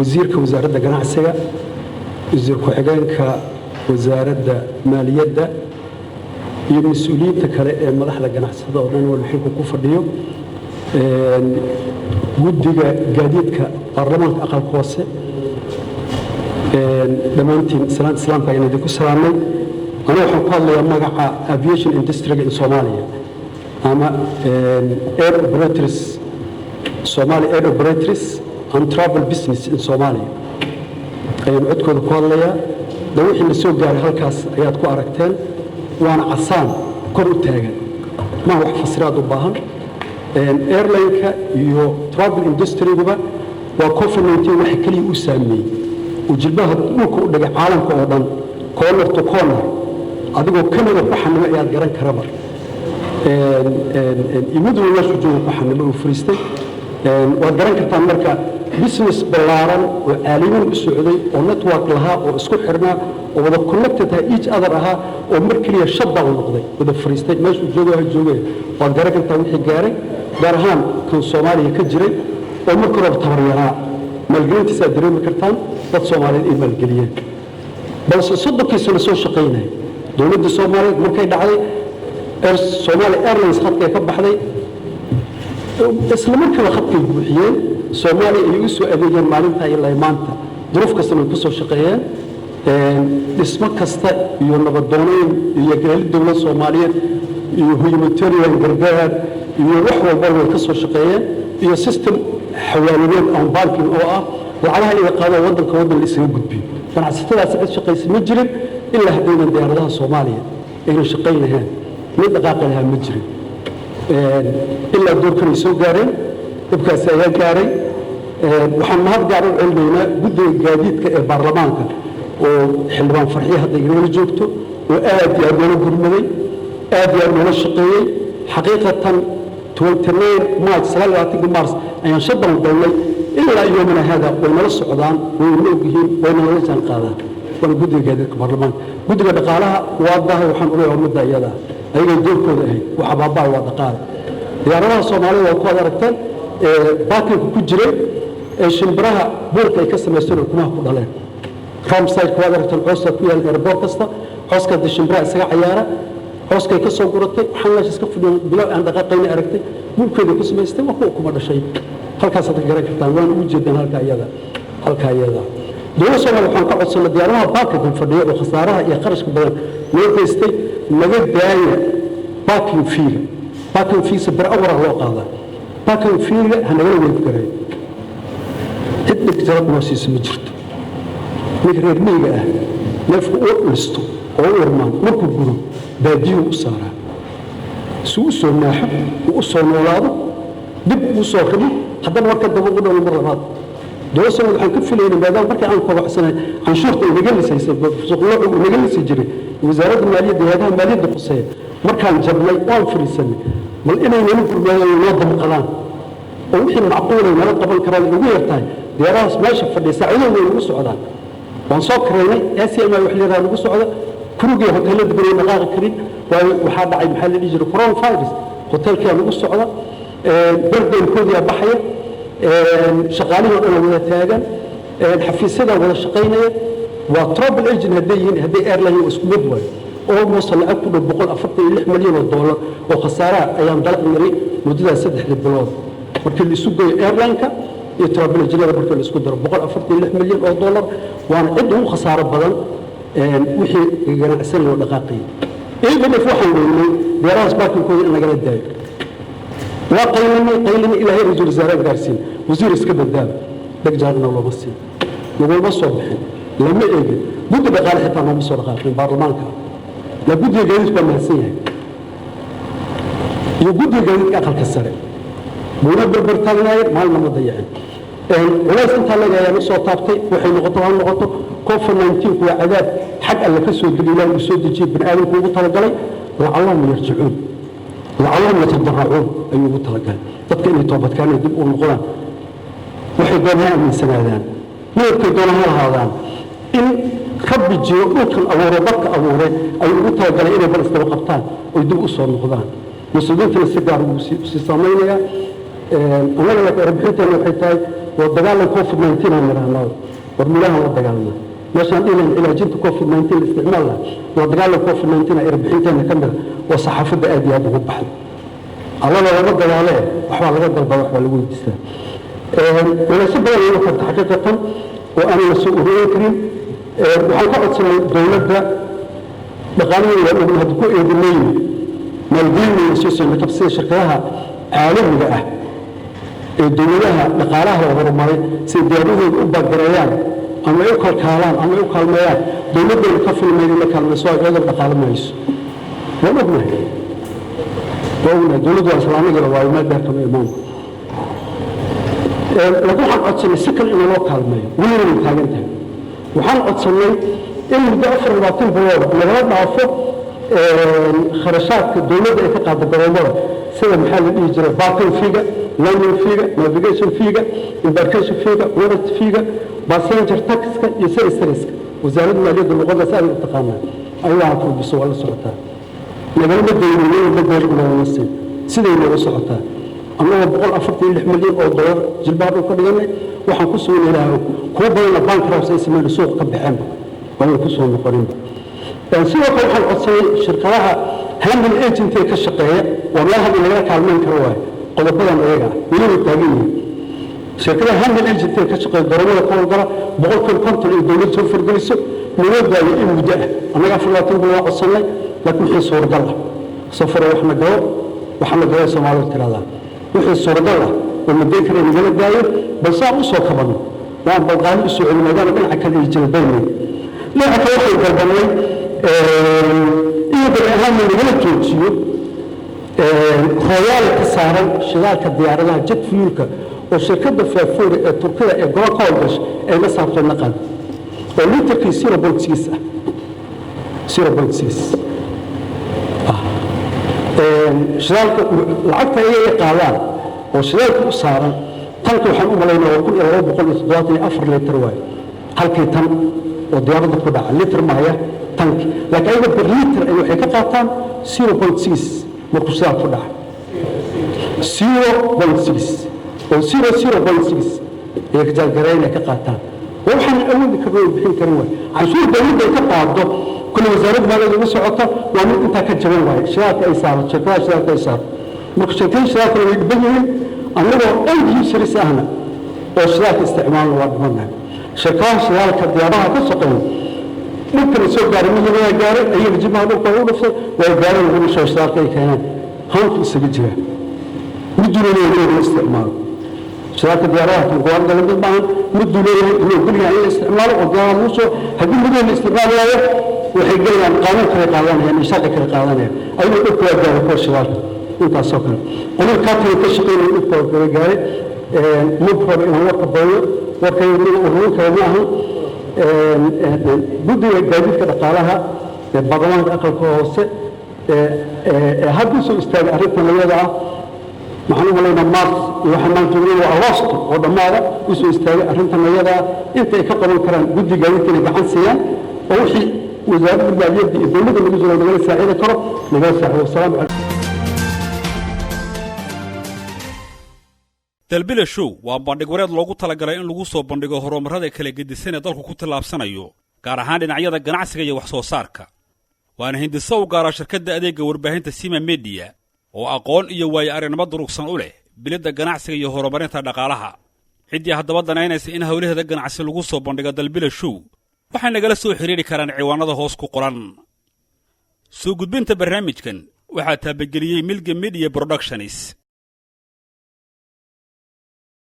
wasiirka wasaaradda ganacsiga wasiir ku-xigeenka wasaaradda maaliyadda iyo mas'uuliyiinta kale ee madaxda ganacsiga oo dhan wada xilku ku fadhiyo guddiga gaadiidka baarlamaanka aqalka hoose dhammaantiin salaanta islaamka ayaan idinku salaamay aniga waxaan ku hadlayaa magaca aviation industry in Soomaaliya ama air operators Somali air operators and travel business in Somalia ayaan codkooda ku hadlayaa wixii la soo gaaray halkaas ayaad ku aragteen waana casaan kor u taagan ma wax fasiraad u baahan airline-ka iyo travel industry-guba waa COVID-19 waxa kaliya u saameeyay jilbaha dhulka u dhigay caalamka oo dhan corner to corner adigoo Canada ku xanimo ayaad garan karaba imadu meesha joogo ku xanimo u fariistay waad garan kartaa marka business balaaran oo caalamiyan u socday oo network lahaa oo isku xirnaa oo wada connected ah each other aha oo markii shutdown noqday wada fariistay meesha joogo waad garan kartaa wixii gaaray gaar ahaan kan Soomaaliya ka jiray oo markii hore tabaryaraa maalgelintiisa dareemi kartaan dad Soomaaliyeed ay maalgeliyeen balse sodonkiisa la soo shaqeynay dawladda Soomaaliyeed markay dhacday Somali Airlines khadka ka baxday isla markaa khadka buuxiyeen Soomaaliya ay u soo adeegeen maalinta ilaa maanta duruuf kasta ay ku soo shaqeeyeen dhismo kasta iyo nabadoonayn iyo gaali dawladda Soomaaliyeed iyo humanitarian gargaar iyo wax walba oo ka soo shaqeeyeen iyo system xawaaliyeed aan banking oo ah lacagaha ay qaado wadanka la isaga gudbiyo ganacsatadaas ka shaqeysay ma jirin ilaa hadayna diyaaradaha Soomaaliya ay shaqeynayaan mid dhaqaaqaha ma jirin ilaa doorkan ay soo gaareen dabkaas ayaa gaaray waxaan mahad gaar u celinaynaa guddiga gaadiidka ee baarlamaanka oo xildhibaan farxiye hadda inoo joogto oo aad iyo aad loo gurmaday aad iyo aad loo shaqeeyay xaqiiqatan 29 March 30 Mars ayaan shaqadan galnay ilaa yoomana hada way nala socdaan way noogyihiin way nala jaan qaadaan wala guddiga gaadiidka baarlamaanka guddiga dhaqaalaha waadaha waxaan u leeyahay ummadda iyada ayaga doorkooda ahay waxa baabaa waa dhaqaale diyaaradaha Soomaaliya waa ku adaragteen baakinka ku jiray shimbiraha buurka ay ka sameysteen ukumaha ku dhaleen ramsay ku adaragteen cooska ku yaal airport kasta cooska shimbiraha isaga ciyaara cooska ka soo guratay waxaan la iska fudud bilo aan dhaqaaqayna aragtay buurkeeda ku sameystay wax kuma dhashay halkaas aad garan kartaan waan u jeedaan halka iyada dawladda Soomaaliya waxaan ka codsanay diyaaradaha baakinka fadhiyo oo khasaaraha iyo qarashka badan loo geystay laga daaya baaking fee bar awra loo qaada baaking fee hanaga weyn garay cidda jarab noosiis ma jirto mid reer miyiga ah neefku u listo oo u urmaan markuu guro baadiyo u saara suu soo naaxo u soo noolaado dib u soo ribo haddana marka daba u dhow mar labaad dawladda waxaan ka filaynaa maadaama markii aan kobacsanay canshuurta inaga lisaysay suuqyada inaga lisi jiray wasaaradda maaliyadda hay'adaha maaliyadda quseeya markaan jabnay waan fariisanay bal inay nala gurmaayeen noo damqadaan oo wixii macquul ah nala qaban karaan ugu yartahay diyaaradahaas meesha fadhiya saacidooda way ugu socdaan waan soo kareynay ACMA wax leedahay ugu socda kurugii hoteelada bari dhaqaaqi karin waxaa dhacay maxaa la dhihi jiray coronavirus hoteelkii ugu socda bardoonkoodii baxaya shaqaalihii oo dhan wada taagan xafiisyada wada shaqeynaya waa travel agent hadday airline isku mid way almost lacag ku dhow $146 milyan oo khasaara ayaan dalbanay muddada 3 bilood markii la isu geeyo airline-ka iyo travel agent-da markii la isku daro $146 milyan waana cid ugu khasaaro badan wixii ganacsan loo dhaqaaqay إذا ما فوحنا براس باكل كود أنا قال الداي وقيلني إلى هي رجل زارع جالسين وزير إسكندر الداب بجارنا والله بس نقول بس صبحين لما يجي بده بقال حتى ما بصور قال في البرلمان كان لابد يجلس بمهسيه يبود يجلس أخل كسره مونا بربرتانا ما لنا مضيعين ولا سنت الله جاي نصو طابتي وحين نقطه كوفيد 19 هو عذاب حق اللي كسو دليلان وسو دجي بن ادم كوغو تلغلay لعلهم يرجعون لعلهم يتضرعون ايوه تلغل dadka inay toobad keenay dib u noqdaan waxay doonayaan in sanaadaan meelkay doonayaan haadaan in rabbi jiyo dhulkan abuuray dadka abuuray ay ugu talagalay inay bal isdaba qabtaan oo dib u soo noqdaan مسؤولين في السجار وسيسامينيا أنا لك ربحتنا وحيتاي والدجال كوفيد 19 أنا رهنا ورملاها والدجالنا ماشان إلى جنت كوفيد 19 استعمالها والدجال كوفيد 19 ربحتنا كمل وصحافة أدي هذا هو بحد الله لا يرد عليه وحوال رد البواح والوجود السلام ولا سبب ولا فرد حقيقة وأنا مسؤول كريم وحققت سنة دولة بقانون وأنهم هدكوا إيدينين مالدين يسوسون لتفسير شكلها عالم بقى الدولة لقالها وغرماري سيديانوه الأبا قريان أما يقال كالان أما يقال مياه دولة يكفل الميلين لكال مسواء يقدر بقال ميس ونبنه وأنا دولة وإسلامي قالوا ما داركم إمام لكن حق أتصني سكر إنه لو كالمي وين من تاجنتها وحق أتصني إنه بأفر الوقتين بوار لغاية عفوا خرشات الدولة يتقعد بالدولار سوى محل الإجراء باطن فيها لاين فيها نافيجيشن فيها إمباركيشن فيها ورد فيها باسنجر تاكسك يسير ستريسك وزارة المالية بالمقدسة سائل التقامات أيوة عطوا بسوء السلطات نقول بدنا ولا نصيب سيدي لو سقطها أنا بقول أفرتي $1 مليون جلباب وكذا وحن كسر إلى كل بين البنك راس اسمه السوق كبحين ولا كسر مقارنة سوى كل حال أصلي شركتها هم الإيجنت كشقية والله هذا اللي كعلمين كرواه قد بدنا نرجع من التاجين شركتها هم الإيجنت كشقية ضرورة كل ضرر بقول كل كنت الدولة توفر جلسة من يبدأ يبدأ أنا قاعد في الوقت بقول أصلي لكن حين صور الله صفر وإحنا جواب وحنا جواب سماع التلاذة وحين صور الله ومدين كريم من الداير بس صار أسوأ كمان وأنا بلغان أسوأ المدار من حكى الجل بيني لا أتوقع الجربانين إيه بالأهم من الجوتشيو خيال التسارع شغالة الديارة جت فيولك والشركة فور تركيا جوا كولدش أي مسافة في النقل والليتر في 0.6 شغالك العقد هي قالان وشغالك صار تنك وحنقوم علينا وكل يوم بقول إصداراتي 4 لتر واي halkii tan oo diyaarada ku dhaca liter maaya tanki laakiin ayga bir liter ay waxay ka qaataan 0.6 markuu sidaa ku dhaca 0.6 oo 0.6 ay ka jalgareeyna ka qaataan waxaan awoodi karnaa bixin karin way cashuur dawladda ka qaado كل وزارة مالية مسعوطة ومن أنت كجوان واي شراكة أي صار شراكة أي صار مكشتين شراكة يقبلهم أنه أي شيء سهلة وشراكة استعمال وضمنها شراكة ديارها تسقون ممكن يسوق جارمية ويا جار أي الجماعة نقطة نفسه ويجار وهم شراكة كيان هم في السجية مدينة الاستعمال شراكة ديارها تقوم قلنا بالبعض مدينة الدنيا أي استعمال وديارها موسو هذه مدينة الاستعمال waxay geeyaan qaanuun kale qaadanayaan isaga kale qaadanayaan ayuu u kala gaaro ko shidaal intaas oo kale anuu ka shaqeynay u kala gaaray muddo inuu wax bayo waxay uu kale maaha guddiga gaadiidka dhaqaalaha ee baarlamaanka aqalka hoose haddii soo istaagay arrintan iyada ah maxaan u malaynaa maars iyo waxaan joogay waa agost oo dhamaada u soo istaagay arrintan iyada inta ay ka qaban karaan guddiga gaadiidka gacan siiyaan oo wixii وزارة المالية الدولة اللي جزء من الساعدة كرة مجال ساعة والسلام عليكم. dalbile show waa bandhig wareed loogu talagalay in lagu soo bandhigo horumarrada kala gedisan ee dalku ku tallaabsanayo gaar ahaan dhinacyada ganacsiga iyo wax soo saarka waana hindisa u gaara shirkadda adeegga warbaahinta Sima Media oo aqoon iyo waayo aragnimo durugsan u leh bilada ganacsiga iyo horumarinta dhaqaalaha cidii haddaba danaynaysa in hawlaheeda ganacsi lagu soo bandhigo dalbile show waxay nagala soo xiriiri karaan ciwaanada hoos ku qoran soo gudbinta barnaamijkan waxaa taabageliyay Milga Media Productions